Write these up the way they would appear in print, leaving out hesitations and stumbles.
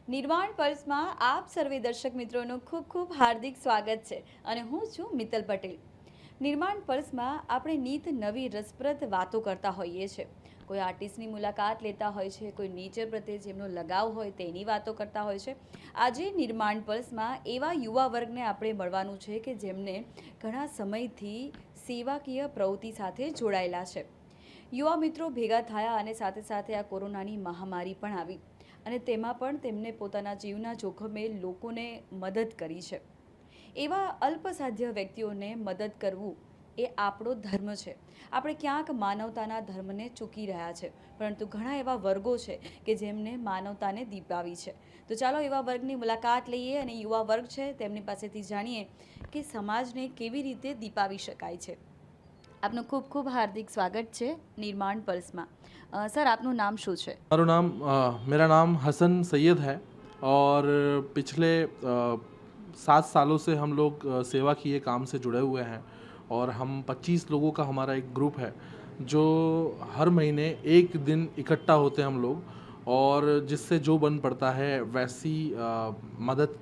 નિર્વાણ પલ્સમાં આપ સર્વે દર્શક મિત્રોનું ખૂબ ખૂબ હાર્દિક સ્વાગત છે અને હું છું મિત્તલ પટેલ। નિર્માણ પલ્સમાં આપણે નીત નવી રસપ્રદ વાતો કરતા હોઈએ છીએ। કોઈ આર્ટિસ્ટની મુલાકાત લેતા હોય છે, કોઈ નેચર પ્રત્યે જેમનો લગાવ હોય તેની વાતો કરતા હોય છે। આજે નિર્માણ પલ્સમાં એવા યુવા વર્ગને આપણે મળવાનું છે કે જેમને ઘણા સમયથી સેવાકીય પ્રવૃત્તિ સાથે જોડાયેલા છે। યુવા મિત્રો ભેગા થયા અને સાથે સાથે આ કોરોનાની મહામારી પણ આવી અને તેમાં પણ તેમને પોતાના જીવના જોખમે લોકોને મદદ કરી છે। એવા અલ્પસાધ્ય વ્યક્તિઓને મદદ કરવું એ આપણો ધર્મ છે। આપણે ક્યાંક માનવતાના ધર્મને ચૂકી રહ્યા છે, પરંતુ ઘણા એવા વર્ગો છે કે જેમને માનવતાને દીપાવી છે। તો ચાલો એવા વર્ગની મુલાકાત લઈએ અને યુવા વર્ગ છે તેમની પાસેથી જાણીએ કે સમાજને કેવી રીતે દીપાવી શકાય છે। આપનું ખૂબ ખૂબ હાર્દિક સ્વાગત છે નિર્માણ પલ્સમાં। સર, આપનું નામ શું છે? मेरा नाम हसन सैयद है और पिछले 7 सालों से हम लोग सेवा किए काम से जुड़े हुए हैं और हम 25 लोगों का हमारा एक ग्रुप है जो हर महीने एक दिन इकट्ठा होते हैं हम लोग और जिससे जो बन पड़ता है वैसी मदद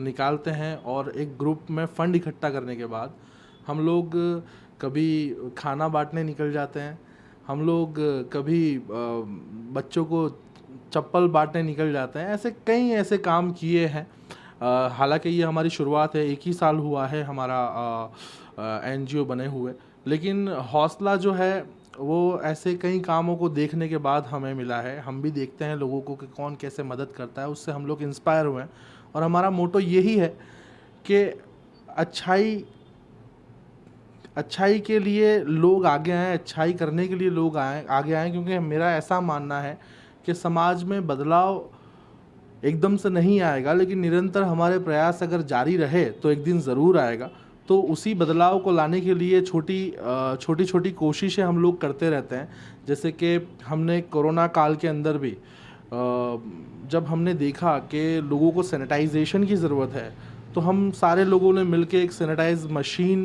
निकालते हैं। और एक ग्रुप में फ़ंड इकट्ठा करने के बाद हम लोग कभी खाना बांटने निकल जाते हैं, हम लोग कभी बच्चों को चप्पल बांटने निकल जाते हैं। ऐसे कई ऐसे काम किए हैं। हालांकि ये हमारी शुरुआत है, 1 ही साल हुआ है हमारा एनजीओ बने हुए, लेकिन हौसला जो है वो ऐसे कई कामों को देखने के बाद हमें मिला है। हम भी देखते हैं लोगों को कि कौन कैसे मदद करता है, उससे हम लोग इंस्पायर हुए हैं। और हमारा मोटो यही है कि अच्छाई के लिए लोग आगे आएँ, अच्छाई करने के लिए लोग आगे आएँ, क्योंकि मेरा ऐसा मानना है कि समाज में बदलाव एकदम से नहीं आएगा, लेकिन निरंतर हमारे प्रयास अगर जारी रहे तो एक दिन ज़रूर आएगा। तो उसी बदलाव को लाने के लिए छोटी छोटी कोशिशें हम लोग करते रहते हैं। जैसे कि हमने कोरोना काल के अंदर भी जब हमने देखा कि लोगों को सैनिटाइजेशन की ज़रूरत है, तो हम सारे लोगों ने मिलके एक सैनिटाइज मशीन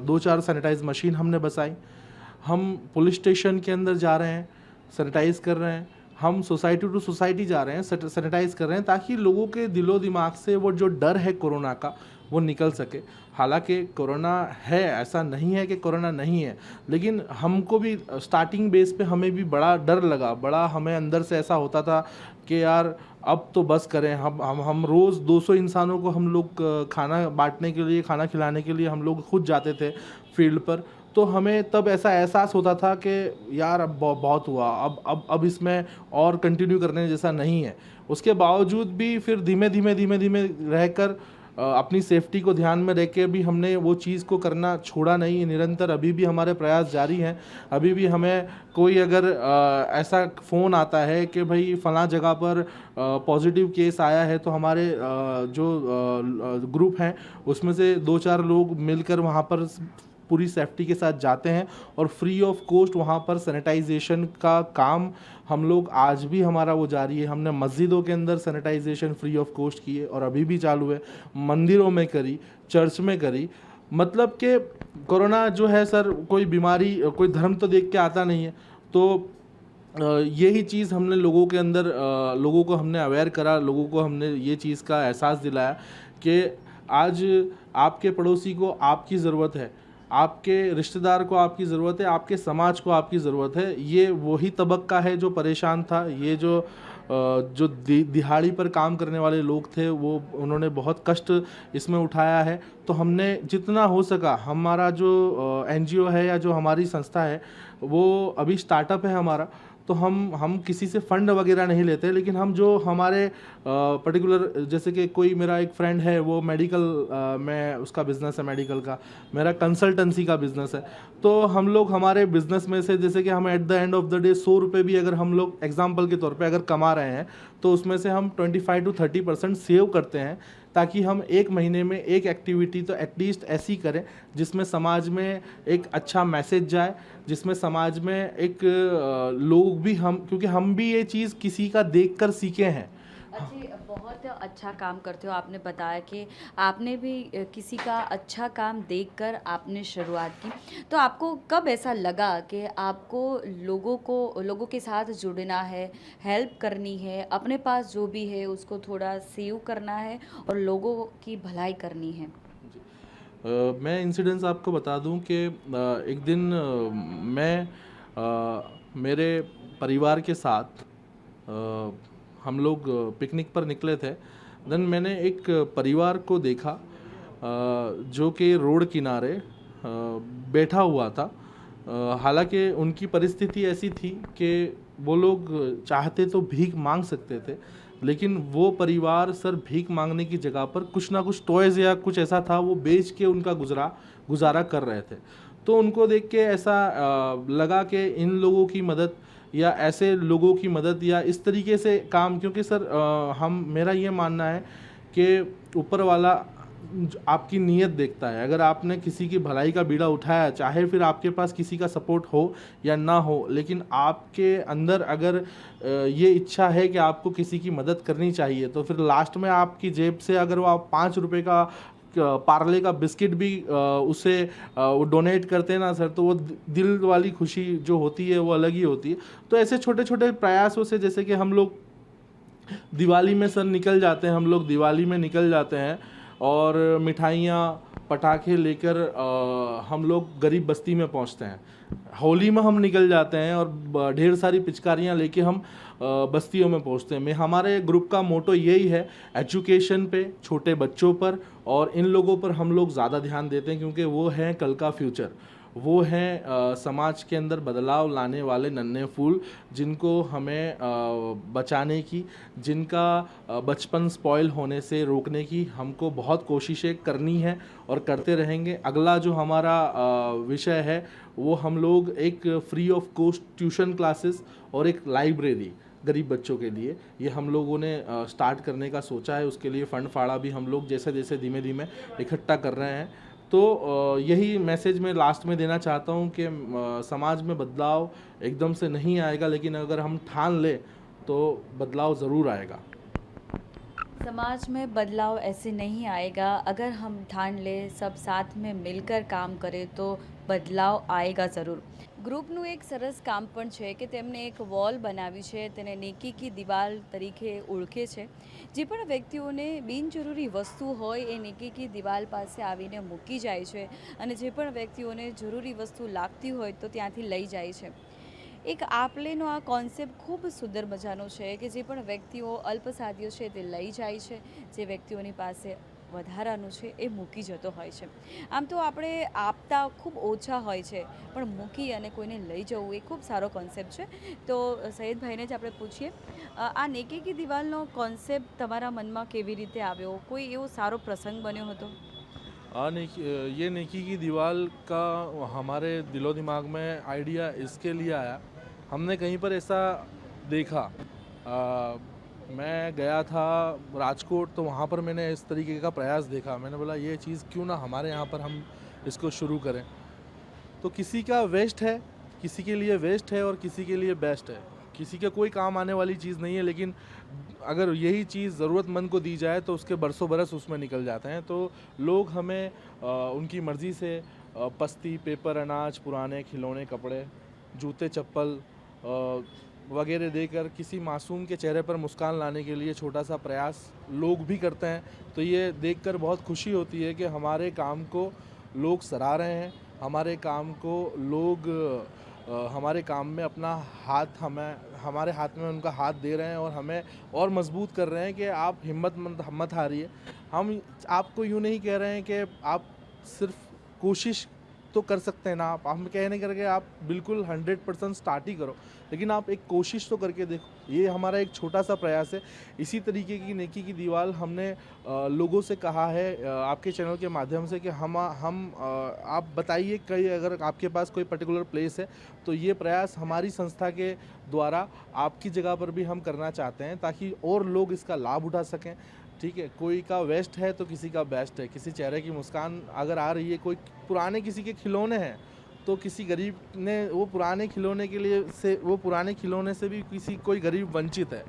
2-4 सैनिटाइज मशीन हमने बसाई। हम पुलिस स्टेशन के अंदर जा रहे हैं, सैनिटाइज़ कर रहे हैं। हम सोसाइटी टू सोसाइटी जा रहे हैं, सैनिटाइज़ कर रहे हैं, ताकि लोगों के दिलो दिमाग से वो जो डर है कोरोना का वो निकल सके। हालांकि कोरोना है, ऐसा नहीं है कि कोरोना नहीं है, लेकिन हमको भी स्टार्टिंग बेस पे हमें भी बड़ा डर लगा। बड़ा हमें अंदर से ऐसा होता था कि यार अब तो बस करें। हम रोज़ 200 इंसानों को हम लोग खाना बांटने के लिए, खाना खिलाने के लिए हम लोग खुद जाते थे फील्ड पर। तो हमें तब ऐसा एहसास होता था कि यार अब बहुत हुआ, अब इसमें और कंटिन्यू करने जैसा नहीं है। उसके बावजूद भी फिर धीमे धीमे रहकर अपनी सेफ्टी को ध्यान में रख के भी हमने वो चीज़ को करना छोड़ा नहीं। निरंतर अभी भी हमारे प्रयास जारी हैं। अभी भी हमें कोई अगर ऐसा फ़ोन आता है कि भाई फ़लाँ जगह पर पॉजिटिव केस आया है, तो हमारे जो ग्रुप हैं उसमें से 2-4 लोग मिलकर वहाँ पर पूरी सेफ्टी के साथ जाते हैं और फ्री ऑफ कॉस्ट वहाँ पर सैनिटाइजेशन का काम हम लोग आज भी हमारा वो जारी है। हमने मस्जिदों के अंदर सैनिटाइजेशन फ्री ऑफ कॉस्ट किए और अभी भी चालू है। मंदिरों में करी, चर्च में करी। मतलब कि कोरोना जो है सर, कोई बीमारी, कोई धर्म तो देख के आता नहीं है। तो यही चीज़ हमने लोगों के अंदर लोगों को हमने अवेयर करा, लोगों को हमने ये चीज़ का एहसास दिलाया कि आज आपके पड़ोसी को आपकी ज़रूरत है, आपके रिश्तेदार को आपकी ज़रूरत है, आपके समाज को आपकी ज़रूरत है। ये वही तबक्का है जो परेशान था। ये जो दिहाड़ी पर काम करने वाले लोग थे, वो उन्होंने बहुत कष्ट इसमें उठाया है। तो हमने जितना हो सका, हमारा जो एनजीओ है या जो हमारी संस्था है वो अभी स्टार्टअप है हमारा, तो हम किसी से फ़ंड वगैरह नहीं लेते, लेकिन हम जो हमारे पर्टिकुलर, जैसे कि कोई मेरा एक फ्रेंड है वो मेडिकल में उसका बिज़नेस है, मेडिकल का, मेरा कंसल्टेंसी का बिज़नेस है। तो हम लोग हमारे बिज़नेस में से, जैसे कि हम at the end of the day 100 रुपये भी अगर हम लोग एग्जांपल के तौर पे अगर कमा रहे हैं, तो उसमें से हम 25 to 30% सेव करते हैं, ताकि हम एक महीने में एक एक्टिविटी तो एटलीस्ट ऐसी करें जिसमें समाज में एक अच्छा मैसेज जाए, जिसमें समाज में एक लोग भी, हम क्योंकि हम भी ये चीज़ किसी का देखकर सीखे हैं। अच्छी बहुत अच्छा काम करते हो। आपने बताया कि आपने भी किसी का अच्छा काम देखकर आपने शुरुआत की। तो आपको कब ऐसा लगा कि आपको लोगों के साथ जुड़ना है, हेल्प करनी है, अपने पास जो भी है उसको थोड़ा सेव करना है और लोगों की भलाई करनी है? मैं इंसिडेंस आपको बता दूं कि एक दिन मैं मेरे परिवार के साथ हम लोग पिकनिक पर निकले थे। देन मैंने एक परिवार को देखा जो कि रोड किनारे बैठा हुआ था। हालांकि उनकी परिस्थिति ऐसी थी कि वो लोग चाहते तो भीख मांग सकते थे, लेकिन वो परिवार सर भीख मांगने की जगह पर कुछ ना कुछ टॉयज़ या कुछ ऐसा था वो बेच के उनका गुजारा कर रहे थे। तो उनको देख के ऐसा लगा कि इन लोगों की मदद या ऐसे लोगों की मदद या इस तरीके से काम, क्योंकि सर हम मेरा ये मानना है कि ऊपर वाला आपकी नीयत देखता है। अगर आपने किसी की भलाई का बीड़ा उठाया, चाहे फिर आपके पास किसी का सपोर्ट हो या ना हो, लेकिन आपके अंदर अगर ये इच्छा है कि आपको किसी की मदद करनी चाहिए, तो फिर लास्ट में आपकी जेब से अगर वो आप 5 रुपए का पार्ले का बिस्किट भी उसे वो डोनेट करते हैं ना सर, तो वो दिल वाली खुशी जो होती है वो अलग ही होती है। तो ऐसे छोटे छोटे प्रयासों से, जैसे कि हम लोग दिवाली में सर निकल जाते हैं, हम लोग दिवाली में निकल जाते हैं और मिठाइयाँ पटाखे लेकर हम लोग गरीब बस्ती में पहुंचते हैं। होली में हम निकल जाते हैं और ढेर सारी पिचकारियाँ लेके हम बस्तियों में पहुंचते हैं। हमारे ग्रुप का मोटो यही है, एजुकेशन पे, छोटे बच्चों पर और इन लोगों पर हम लोग ज़्यादा ध्यान देते हैं, क्योंकि वो हैं कल का फ्यूचर। वो हैं समाज के अंदर बदलाव लाने वाले नन्हे फूल, जिनको हमें बचाने की, जिनका बचपन स्पॉइल होने से रोकने की हमको बहुत कोशिशें करनी है और करते रहेंगे। अगला जो हमारा विषय है वो हम लोग एक free of cost tuition classes और एक लाइब्रेरी गरीब बच्चों के लिए, ये हम लोगों ने स्टार्ट करने का सोचा है। उसके लिए फ़ंड फाड़ा भी हम लोग जैसे जैसे धीमे धीमे इकट्ठा कर रहे हैं। तो यही मैसेज मैं लास्ट में देना चाहता हूँ कि समाज में बदलाव एकदम से नहीं आएगा, लेकिन अगर हम ठान लें तो बदलाव ज़रूर आएगा। समाज में बदलाव ऐसे नहीं आएगा, अगर हम ठान ले, सब साथ में मिलकर કામ કરે તો બદલાવ આएगा જરૂર. ગ્રુપનું એક સરસ કામ પણ છે કે તેમણે એક વોલ બનાવી છે, તેને નેકી કી દિવાલ તરીકે ઓળખે છે. જે પણ વ્યક્તિઓને બિનજરૂરી વસ્તુ હોય એ નેકી કી દિવાલ પાસે આવીને મૂકી જાય છે અને જે પણ વ્યક્તિઓને જરૂરી વસ્તુ લાગતી હોય તો ત્યાંથી લઈ જાય છે. એક આપલેનો આ કોન્સેપ્ટ ખૂબ સુંદર મજાનો છે કે જે પણ વ્યક્તિઓ અલ્પસાધ્ય છે તે લઈ જાય છે, જે વ્યક્તિઓની પાસે વધારાનું છે એ મૂકી જતો હોય છે. આમ તો આપણે આપતા ખૂબ ઓછા હોય છે, પણ મૂકી અને કોઈને લઈ જવું એ ખૂબ સારો કોન્સેપ્ટ છે. તો સૈયદભાઈને જ આપણે પૂછીએ, આ નેકી કી દિવાલનો કોન્સેપ્ટ તમારા મનમાં કેવી રીતે આવ્યો? કોઈ એવો સારો પ્રસંગ બન્યો હતો? ये नेकी की दीवार का हमारे दिलो दिमाग में आइडिया इसके लिए आया, हमने कहीं पर ऐसा देखा। मैं गया था राजकोट, तो वहाँ पर मैंने इस तरीके का प्रयास देखा। मैंने बोला ये चीज़ क्यों ना हमारे यहाँ पर हम इसको शुरू करें। तो किसी का वेस्ट है, किसी के लिए वेस्ट है और किसी के लिए बेस्ट है। किसी के कोई काम आने वाली चीज़ नहीं है, लेकिन अगर यही चीज़ ज़रूरतमंद को दी जाए तो उसके बरसों बरस उसमें निकल जाते हैं। तो लोग हमें उनकी मर्ज़ी से पस्ती, पेपर, अनाज, पुराने खिलौने, कपड़े, जूते, चप्पल वगैरह देकर किसी मासूम के चेहरे पर मुस्कान लाने के लिए छोटा सा प्रयास लोग भी करते हैं। तो ये देखकर बहुत खुशी होती है कि हमारे काम को लोग सराह रहे हैं, हमारे काम को लोग हमारे काम में अपना हाथ हमारे हाथ में उनका हाथ दे रहे हैं और हमें और मजबूत कर रहे हैं कि आप हिम्मत मत हारिए। हम आपको यूँ नहीं कह रहे हैं कि आप सिर्फ कोशिश तो कर सकते हैं ना, आप हम कहने करके आप बिल्कुल 100% स्टार्ट ही करो, लेकिन आप एक कोशिश तो करके देखो। ये हमारा एक छोटा सा प्रयास है। इसी तरीके की नेकी की दीवार हमने लोगों से कहा है आपके चैनल के माध्यम से कि हम आप बताइए कहीं अगर आपके पास कोई पर्टिकुलर प्लेस है, तो ये प्रयास हमारी संस्था के द्वारा आपकी जगह पर भी हम करना चाहते हैं, ताकि और लोग इसका लाभ उठा सकें। ठीक है, कोई का वेस्ट है तो किसी का बेस्ट है, किसी चेहरे की मुस्कान अगर आ रही है, कोई पुराने किसी के खिलौने हैं तो किसी गरीब ने वो पुराने खिलौने के लिए से वो पुराने खिलौने से भी कोई गरीब वंचित है,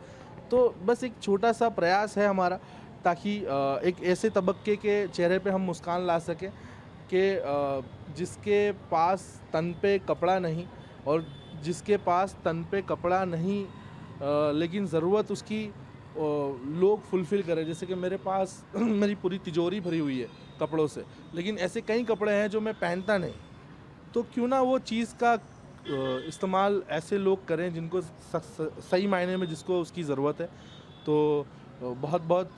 तो बस एक छोटा सा प्रयास है हमारा, ताकि एक ऐसे तबक्के के चेहरे पे हम मुस्कान ला सकें कि जिसके पास तन पे कपड़ा नहीं, और जिसके पास तन पे कपड़ा नहीं लेकिन ज़रूरत उसकी लोग फुलफ़िल करें। जैसे कि मेरे पास मेरी पूरी तिजोरी भरी हुई है कपड़ों से, लेकिन ऐसे कई कपड़े हैं जो मैं पहनता नहीं, तो क्यों ना वो चीज़ का इस्तेमाल ऐसे लोग करें जिनको सही मायने में जिसको उसकी ज़रूरत है। तो बहुत बहुत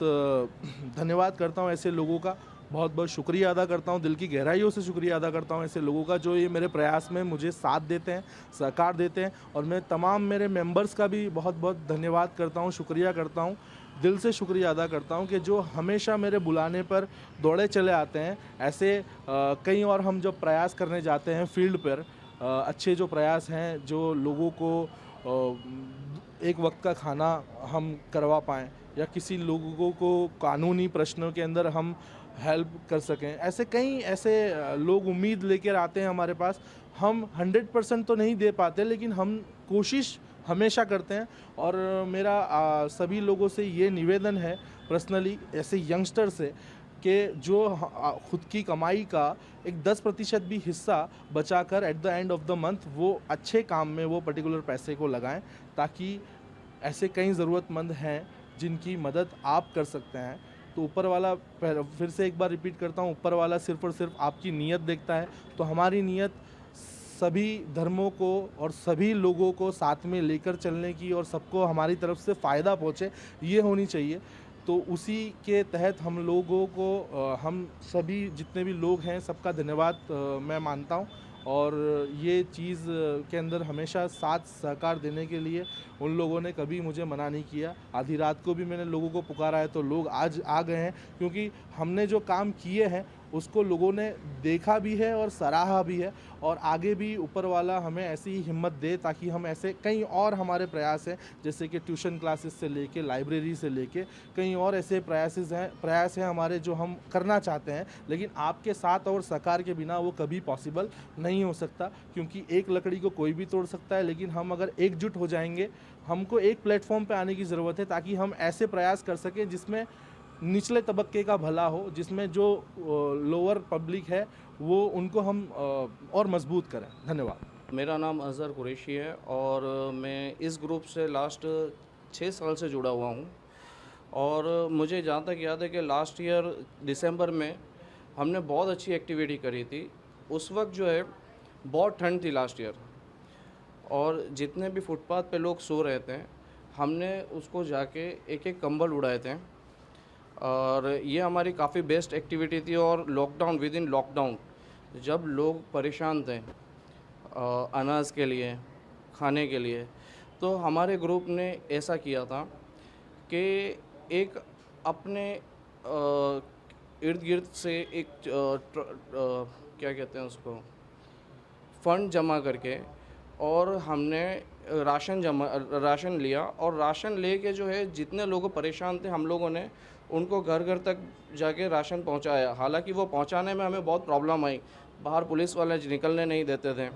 धन्यवाद करता हूँ ऐसे लोगों का, बहुत बहुत शुक्रिया अदा करता हूँ, दिल की गहराइयों से शुक्रिया अदा करता हूँ ऐसे लोगों का जो ये मेरे प्रयास में मुझे साथ देते हैं, सहकार देते हैं। और मैं तमाम मेरे मेंबर्स का भी बहुत बहुत धन्यवाद करता हूँ, शुक्रिया करता हूँ, दिल से शुक्रिया अदा करता हूँ कि जो हमेशा मेरे बुलाने पर दौड़े चले आते हैं। ऐसे कई और हम जब प्रयास करने जाते हैं फील्ड पर, अच्छे जो प्रयास हैं जो लोगों को एक वक्त का खाना हम करवा पाएँ, या किसी लोगों को कानूनी प्रश्नों के अंदर हम हेल्प कर सकें, ऐसे कई ऐसे लोग उम्मीद लेकर आते हैं हमारे पास। हम 100% तो नहीं दे पाते, लेकिन हम कोशिश हमेशा करते हैं। और मेरा सभी लोगों से ये निवेदन है पर्सनली, ऐसे यंगस्टर से, कि जो खुद की कमाई का एक 10% भी हिस्सा बचाकर at the end of the month वो अच्छे काम में वो पर्टिकुलर पैसे को लगाएं, ताकि ऐसे कई ज़रूरतमंद हैं जिनकी मदद आप कर सकते हैं। तो ऊपर वाला, फिर से एक बार रिपीट करता हूँ, ऊपर वाला सिर्फ़ और सिर्फ आपकी नीयत देखता है। तो हमारी नीयत सभी धर्मों को और सभी लोगों को साथ में लेकर चलने की, और सबको हमारी तरफ से फ़ायदा पहुँचे, ये होनी चाहिए। तो उसी के तहत हम लोगों को, हम सभी जितने भी लोग हैं सबका धन्यवाद मैं मानता हूँ। और ये चीज़ के अंदर हमेशा साथ सहकार देने के लिए उन लोगों ने कभी मुझे मना नहीं किया। आधी रात को भी मैंने लोगों को पुकारा है तो लोग आज आ गए हैं, क्योंकि हमने जो काम किए हैं उसको लोगों ने देखा भी है और सराहा भी है। और आगे भी ऊपर वाला हमें ऐसी ही हिम्मत दे, ताकि हम ऐसे कई और हमारे प्रयास हैं, जैसे कि ट्यूशन क्लासेस से लेके लाइब्रेरी से लेके कई और ऐसे प्रयास हैं हमारे जो हम करना चाहते हैं, लेकिन आपके साथ और सहकार के बिना वो कभी पॉसिबल नहीं हो सकता। क्योंकि एक लकड़ी को कोई भी तोड़ सकता है, लेकिन हम अगर एकजुट हो जाएंगे, हमको एक प्लेटफॉर्म पे आने की ज़रूरत है, ताकि हम ऐसे प्रयास कर सकें जिसमें निचले तबक्के का भला हो, जिसमें जो लोअर पब्लिक है वो उनको हम और मजबूत करें। धन्यवाद। मेरा नाम अज़हर कुरैशी है और मैं इस ग्रुप से लास्ट 6 साल से जुड़ा हुआ हूँ। और मुझे जहाँ तक याद है कि लास्ट ईयर दिसंबर में हमने बहुत अच्छी एक्टिविटी करी थी। उस वक्त जो है बहुत ठंड थी लास्ट ईयर, और जितने भी फुटपाथ पे लोग सो रहे थे हमने उसको जाके एक एक कंबल उड़ाए थे। और ये हमारी काफ़ी बेस्ट एक्टिविटी थी। और लॉकडाउन, विद इन लॉकडाउन जब लोग परेशान थे अनाज के लिए, खाने के लिए, तो हमारे ग्रुप ने ऐसा किया था कि एक अपने इर्द गिर्द से एक क्या कहते हैं उसको, फ़ंड जमा करके, और हमने राशन लिया। और राशन लेके जो है जितने लोग परेशान थे हम लोगों ने उनको घर घर तक जाके राशन पहुंचाया। हालांकि वो पहुंचाने में हमें बहुत प्रॉब्लम आई, बाहर पुलिस वाले निकलने नहीं देते थे,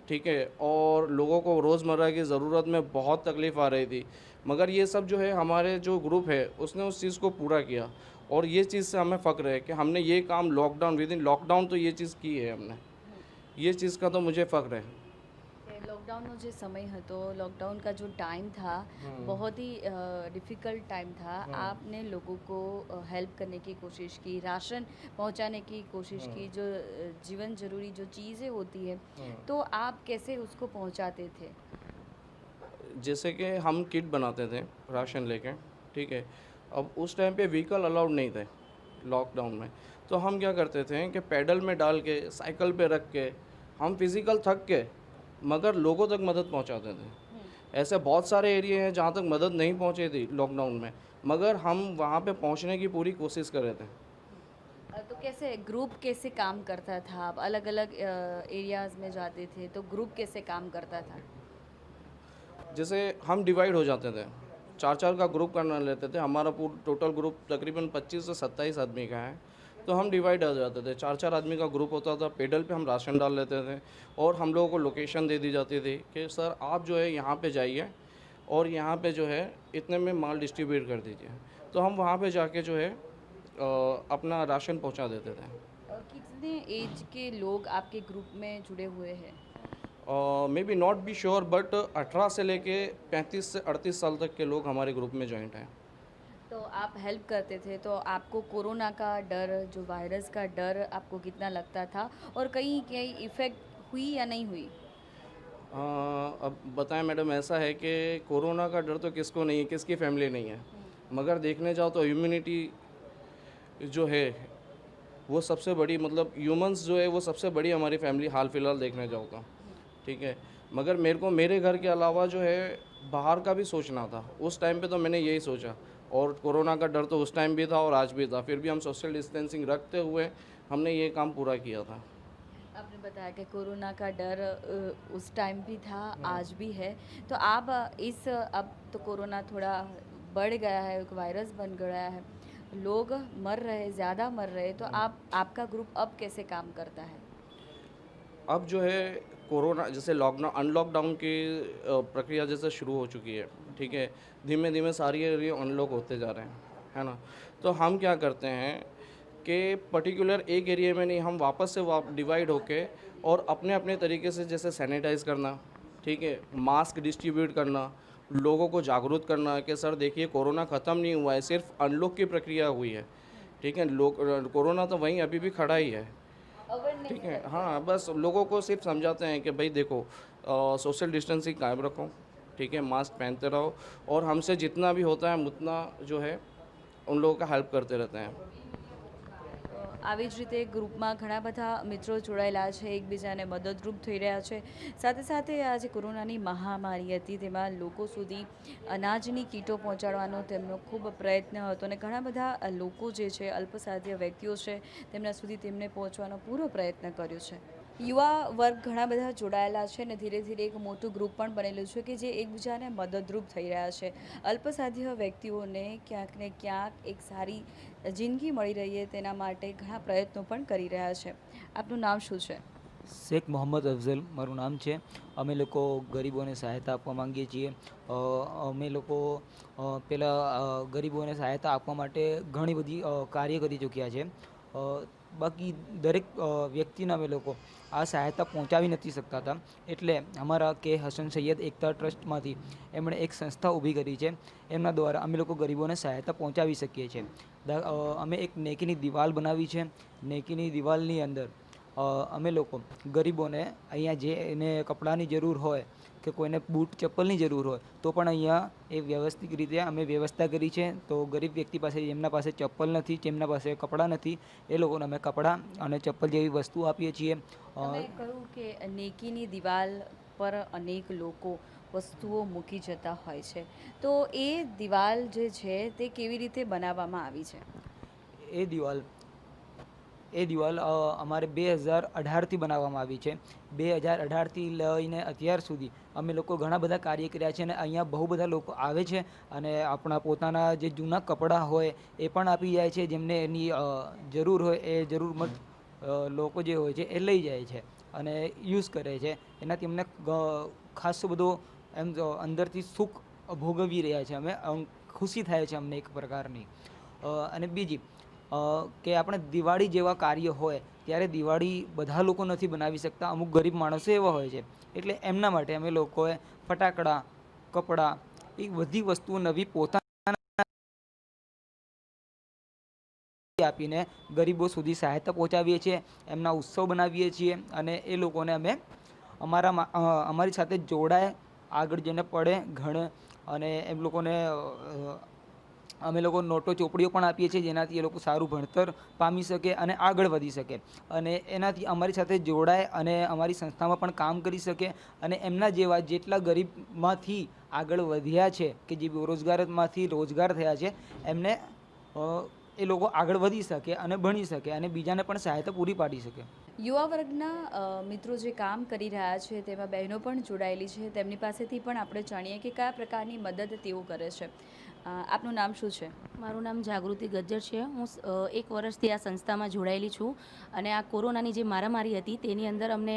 ठीक है, और लोगों को रोज़मर्रा की ज़रूरत में बहुत तकलीफ़ आ रही थी। मगर ये सब जो है हमारे जो ग्रुप है उसने उस चीज़ को पूरा किया, और ये चीज़ से हमें फ़ख्र है कि हमने ये काम लॉकडाउन, विद इन लॉकडाउन तो ये चीज़ की है हमने। ये चीज़ का तो मुझे फ़ख्र है। લૉકડાઉનનો જે સમય હતો, લૉકડાउन का जो टाइम था बहुत ही डिफ़िकल्ट टाइम था। आपने लोगों को हेल्प करने की कोशिश की, राशन पहुंचाने की कोशिश की, जो जीवन ज़रूरी जो चीज़ें होती है, तो आप कैसे उसको पहुंचाते थे? जैसे कि हम किट बनाते थे राशन लेके, ठीक है। अब उस टाइम पे व्हीकल अलाउड नहीं थे लॉकडाउन में, तो हम क्या करते थे कि पैडल में डाल के, साइकिल पे रख के, हम फिज़िकल थक के मगर लोगों तक मदद पहुंचाते थे। ऐसे बहुत सारे एरिया हैं जहां तक मदद नहीं पहुंची थी लॉकडाउन में, मगर हम वहां पे पहुंचने की पूरी कोशिश कर रहे थे। तो कैसे ग्रुप कैसे काम करता था? आप अलग अलग एरियाज़ में जाते थे तो ग्रुप कैसे काम करता था? जैसे हम डिवाइड हो जाते थे, 4-4 का ग्रुप करना लेते थे। हमारा पूरा टोटल ग्रुप तकरीबन 25 से 27 आदमी का है, तो हम डिवाइड हो जाते थे। 4-4 आदमी का ग्रुप होता था। पेडल पे हम राशन डाल लेते थे, और हम लोगों को लोकेशन दे दी जाती थी कि सर आप जो है यहाँ पे जाइए और यहाँ पे जो है इतने में माल डिस्ट्रीब्यूट कर दीजिए। तो हम वहाँ पे जाके जो है अपना राशन पहुँचा देते थे। कितने एज के लोग आपके ग्रुप में जुड़े हुए हैं? May be not be sure, but 18 से लेके 35 से 38 साल तक के लोग हमारे ग्रुप में ज्वाइंट हैं। तो आप हेल्प करते थे, तो आपको कोरोना का डर, जो वायरस का डर आपको कितना लगता था, और कहीं कहीं इफ़ेक्ट हुई या नहीं हुई? अब बताएं मैडम, ऐसा है कि कोरोना का डर तो किसको नहीं है, किसकी फैमिली नहीं है, मगर देखने जाओ तो इम्यूनिटी जो है वो सबसे बड़ी, मतलब ह्यूमंस जो है वो सबसे बड़ी हमारी फैमिली हाल फिलहाल देखने जाओ तो, ठीक है। मगर मेरे को मेरे घर के अलावा जो है बाहर का भी सोचना था। उस टाइम पे तो मैंने यही सोचा, और कोरोना का डर तो उस टाइम भी था और आज भी था, फिर भी हम सोशल डिस्टेंसिंग रखते हुए हमने ये काम पूरा किया था। आपने बताया कि कोरोना का डर उस टाइम भी था, आज भी है। तो आप अब तो कोरोना थोड़ा बढ़ गया है, एक वायरस बन गया है, लोग मर रहे, ज़्यादा मर रहे, तो आपका ग्रुप अब कैसे काम करता है? अब जो है कोरोना जैसे लॉकडाउन अनलॉकडाउन की प्रक्रिया जैसे शुरू हो चुकी है, ठीक है। धीमे धीमे सारी एरिया अनलॉक होते जा रहे हैं, है ना। तो हम क्या करते हैं कि पर्टिकुलर एक एरिया में नहीं, हम वापस से डिवाइड होके और अपने अपने तरीके से जैसे सैनिटाइज करना, ठीक है, मास्क डिस्ट्रीब्यूट करना, लोगों को जागरूक करना कि सर देखिए कोरोना ख़त्म नहीं हुआ है, सिर्फ अनलॉक की प्रक्रिया हुई है, ठीक है। लोग कोरोना तो वहीं अभी भी खड़ा ही है, ठीक है। हाँ, बस लोगों को सिर्फ समझाते हैं कि भाई देखो सोशल डिस्टेंसिंग कायम रखो, ठीक है, मास्क पहनते रहो, और हमसे जितना भी होता है उतना जो है उन लोगों का हेल्प करते रहते हैं। આવી જ રીતે ગ્રુપમાં ઘણા બધા મિત્રો જોડાયેલા છે, એકબીજાને મદદરૂપ થઈ રહ્યા છે. સાથે સાથે આ જે કોરોનાની મહામારી હતી તેમાં લોકો સુધી અનાજની કીટો પહોંચાડવાનો તેમનો ખૂબ પ્રયત્ન હતો, અને ઘણા બધા લોકો જે છે, અલ્પસાધ્ય વ્યક્તિઓ છે, તેમના સુધી તેમને પહોંચવાનો પૂરો પ્રયત્ન કર્યો છે. યુવા વર્ગ ઘણા બધા જોડાયેલા છે, અને ધીરે ધીરે એક મોટું ગ્રુપ પણ બનેલું છે કે જે એકબીજાને મદદરૂપ થઈ રહ્યા છે. અલ્પસાધ્ય વ્યક્તિઓને ક્યાંક ને ક્યાંક એક સારી જિંદગી મળી રહી તેના માટે ઘણા પ્રયત્નો પણ કરી રહ્યા છે. આપનું નામ શું છે? શેખ મોહમ્મદ અફઝલ મારું નામ છે. અમે લોકો ગરીબોને સહાયતા આપવા માંગીએ છીએ. અમે લોકો પહેલાં ગરીબોને સહાયતા આપવા માટે ઘણી બધી કાર્ય કરી ચૂક્યા છે. બાકી દરેક વ્યક્તિને અમે લોકો આ સહાયતા પહોંચાવી નથી શકતા હતા, એટલે અમારા કે હસન સૈયદ એકતા ટ્રસ્ટમાંથી એમણે એક સંસ્થા ઊભી કરી છે. એમના દ્વારા અમે લોકો ગરીબોને સહાયતા પહોંચાવી શકીએ છીએ. અમે એક નેકીની દિવાલ બનાવી છે. નેકીની દિવાલની અંદર અમે લોકો ગરીબોને અહીંયા જે એને કપડાની જરૂર હોય કે કોઈને બૂટ ચપ્પલની જરૂર હોય તો પણ અહીંયા એ વ્યવસ્થિત રીતે અમે વ્યવસ્થા કરી છે. તો ગરીબ વ્યક્તિ પાસે જેમના પાસે ચપ્પલ નથી, જેમના પાસે કપડાં નથી, એ લોકોને અમે કપડાં અને ચપ્પલ જેવી વસ્તુ આપીએ છીએ. તમે કહ્યું કે નેકીની દિવાલ પર અનેક લોકો વસ્તુઓ મૂકી જતા હોય છે, તો એ દિવાલ જે છે તે કેવી રીતે બનાવવામાં આવી છે? એ દિવાલ અમારે 2018થી બનાવવામાં આવી છે. 2018થી લઈને અત્યાર સુધી અમે લોકો ઘણા બધા કાર્ય કર્યા છે, અને અહીંયા બહુ બધા લોકો આવે છે અને આપણા પોતાના જે જૂના કપડાં હોય એ પણ આપી જાય છે. જેમને એની જરૂર હોય એ જરૂરમંદ લોકો જે હોય છે એ લઈ જાય છે અને યુઝ કરે છે. એનાથી અમને ખાસો બધો એમ અંદરથી સુખ ભોગવી રહ્યા છે અમે. ખુશી થાય છે અમને એક પ્રકારની. અને બીજી કે આપણે દિવાળી જેવા કાર્ય હોય ત્યારે દિવાળી બધા લોકો નથી બનાવી શકતા, અમુક ગરીબ માણસો એવા હોય છે, એટલે એમના માટે અમે લોકોએ ફટાકડા, કપડાં, એ બધી વસ્તુઓ નવી પોતાના આપીને ગરીબો સુધી સહાયતા પહોંચાડીએ છીએ. એમના ઉત્સવ બનાવીએ છીએ અને એ લોકોને અમે અમારી સાથે જોડાય, આગળ જઈને પડે ઘણે, અને એમ લોકોને અમે લોકો નોટો ચોપડીઓ પણ આપીએ છીએ જેનાથી એ લોકો સારું ભણતર પામી શકે અને આગળ વધી શકે, અને એનાથી અમારી સાથે જોડાય અને અમારી સંસ્થામાં પણ કામ કરી શકે, અને એમના જેવા જેટલા ગરીબમાંથી આગળ વધ્યા છે કે જે બેરોજગારમાંથી રોજગાર થયા છે એમને એ લોકો આગળ વધી શકે અને ભણી શકે અને બીજાને પણ સહાયતા પૂરી પાડી શકે. યુવા વર્ગના મિત્રો જે કામ કરી રહ્યા છે તેમાં બહેનો પણ જોડાયેલી છે, તેમની પાસેથી પણ આપણે જાણીએ કે કયા પ્રકારની મદદ તેઓ કરે છે. આપનું નામ શું છે? મારું નામ જાગૃતિ ગજ્જર છે. હું 1 વર્ષથી આ સંસ્થામાં જોડાયેલી છું અને આ કોરોનાની જે મારામારી હતી તેની અંદર અમને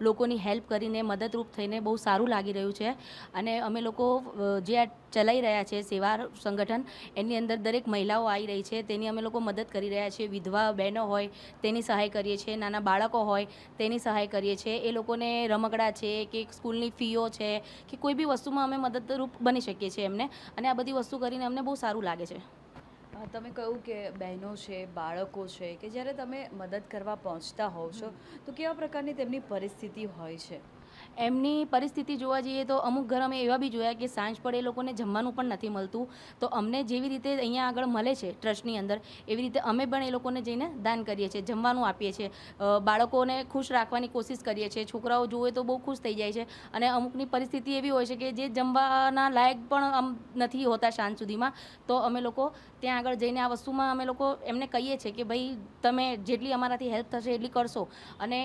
લોકોની હેલ્પ કરીને મદદરૂપ થઈને બહુ સારું લાગી રહ્યું છે. અને અમે લોકો જે આ ચલાવી રહ્યા છે સેવા સંગઠન, એની અંદર દરેક મહિલાઓ આવી રહી છે તેની અમે લોકો મદદ કરી રહ્યા છીએ. વિધવા બહેનો હોય તેની સહાય કરીએ છીએ, નાના બાળકો હોય તેની સહાય કરીએ છીએ. એ લોકોને રમકડા છે કે સ્કૂલની ફીઓ છે કે કોઈ બી વસ્તુમાં અમે મદદરૂપ બની શકીએ છીએ એમને, અને આ બધી વસ્તુ કરીને અમને બહુ સારું લાગે છે. તમે કહ્યું કે બહેનો છે, બાળકો છે, કે જ્યારે તમે મદદ કરવા પહોંચતા હોવ છો તો કેવા પ્રકારની તેમની પરિસ્થિતિ હોય છે? એમની પરિસ્થિતિ જોવા જઈએ તો અમુક ઘર અમે એવા બી જોયા કે સાંજ પડે એ લોકોને જમવાનું પણ નથી મળતું. તો અમને જેવી રીતે અહીંયા આગળ મળે છે ટ્રસ્ટની અંદર, એવી રીતે અમે પણ એ લોકોને જઈને દાન કરીએ છીએ, જમવાનું આપીએ છીએ, બાળકોને ખુશ રાખવાની કોશિશ કરીએ છીએ. છોકરાઓ જુએ તો બહુ ખુશ થઈ જાય છે, અને અમુકની પરિસ્થિતિ એવી હોય છે કે જે જમવાના લાયક પણ આમ નથી હોતા સાંજ સુધીમાં. તો અમે લોકો ત્યાં આગળ જઈને આ વસ્તુમાં અમે લોકો એમને કહીએ છીએ કે ભાઈ તમે જેટલી અમારાથી હેલ્પ થશે એટલી કરશો. અને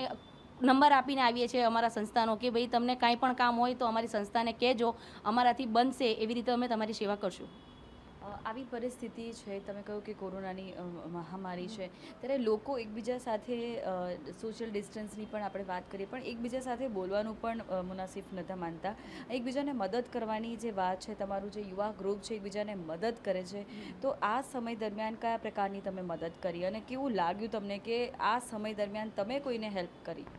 નંબર આપીને આવીએ છીએ અમારા સંસ્થાનો કે ભાઈ તમને કાંઈ પણ કામ હોય તો અમારી સંસ્થાને કહેજો, અમારાથી બનશે એવી રીતે અમે તમારી સેવા કરશું. આવી પરિસ્થિતિ છે, તમે કહ્યું કે કોરોનાની મહામારી છે, ત્યારે લોકો એકબીજા સાથે સોશિયલ ડિસ્ટન્સની પણ આપણે વાત કરીએ, પણ એકબીજા સાથે બોલવાનું પણ મુનાસિફ નહોતા માનતા. એકબીજાને મદદ કરવાની જે વાત છે, તમારું જે યુવા ગ્રુપ છે એકબીજાને મદદ કરે છે, તો આ સમય દરમિયાન કયા પ્રકારની તમે મદદ કરી અને કેવું લાગ્યું તમને કે આ સમય દરમિયાન તમે કોઈને હેલ્પ કરી?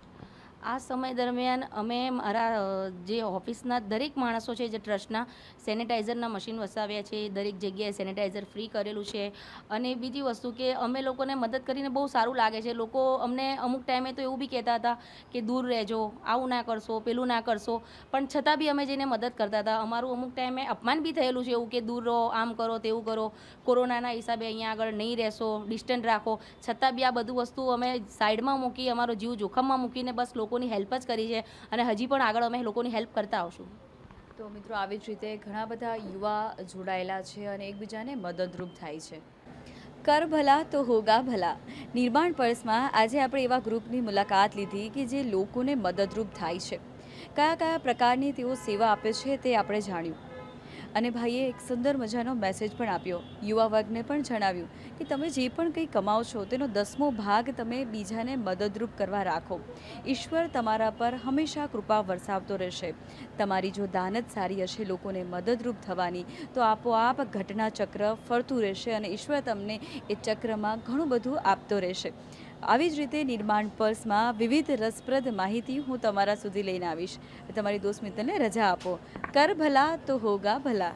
આ સમય દરમિયાન અમે મારા જે ઓફિસના દરેક માણસો છે જે ટ્રસ્ટના સેનિટાઈઝરના મશીન વસાવ્યા છે, દરેક જગ્યાએ સેનિટાઈઝર ફ્રી કરેલું છે. અને બીજી વસ્તુ કે અમે લોકોને મદદ કરીને બહુ સારું લાગે છે. લોકો અમને અમુક ટાઈમે તો એવું બી કહેતા હતા કે દૂર રહેજો, આવું ના કરશો, પેલું ના કરશો, પણ છતાં બી અમે જઈને મદદ કરતા હતા. અમારું અમુક ટાઈમે અપમાન બી થયેલું છે એવું કે દૂર રહો, આમ કરો, તેવું કરો, કોરોનાના હિસાબે અહીંયા આગળ નહીં રહેશો, ડિસ્ટન્સ રાખો. છતાં બી આ બધું વસ્તુ અમે સાઈડમાં મૂકી, અમારો જીવ જોખમમાં મૂકીને બસ લોકોની હેલ્પ જ કરી છે, અને હજી પણ આગળ અમે લોકોની હેલ્પ કરતા આવશું. તો મિત્રો, આવી જ રીતે ઘણા બધા યુવા જોડાયેલા છે અને એકબીજાને મદદરૂપ થાય છે. કર ભલા તો હોગા ભલા. નિર્માણ પર્સમાં આજે આપણે એવા ગ્રુપની મુલાકાત લીધી કે જે લોકોને મદદરૂપ થાય છે. કયા કયા પ્રકારની તેઓ સેવા આપે છે તે આપણે જાણ્યું. અને ભાઈએ એક સુંદર મજાનો મેસેજ પણ આપ્યો. યુવા વર્ગને પણ જણાવ્યું કે તમે જે પણ કંઈ કમાઓ છો તેનો 10મો ભાગ તમે બીજાને મદદરૂપ કરવા રાખો. ઈશ્વર તમારા પર હંમેશા કૃપા વરસાવતો રહેશે. તમારી જો દાનત સારી હશે લોકોને મદદરૂપ થવાની, તો આપોઆપ ઘટના ચક્ર ફરતું રહેશે અને ઈશ્વર તમને એ ચક્રમાં ઘણું બધું આપતો રહેશે. આવી જ રીતે નિર્માણ પર્સમાં વિવિધ રસપ્રદ માહિતી હું તમારા સુધી લઈને આવીશ. તમારી દોસ્ત મિત્રને રજા આપો. કર ભલા તો હોગા ભલા.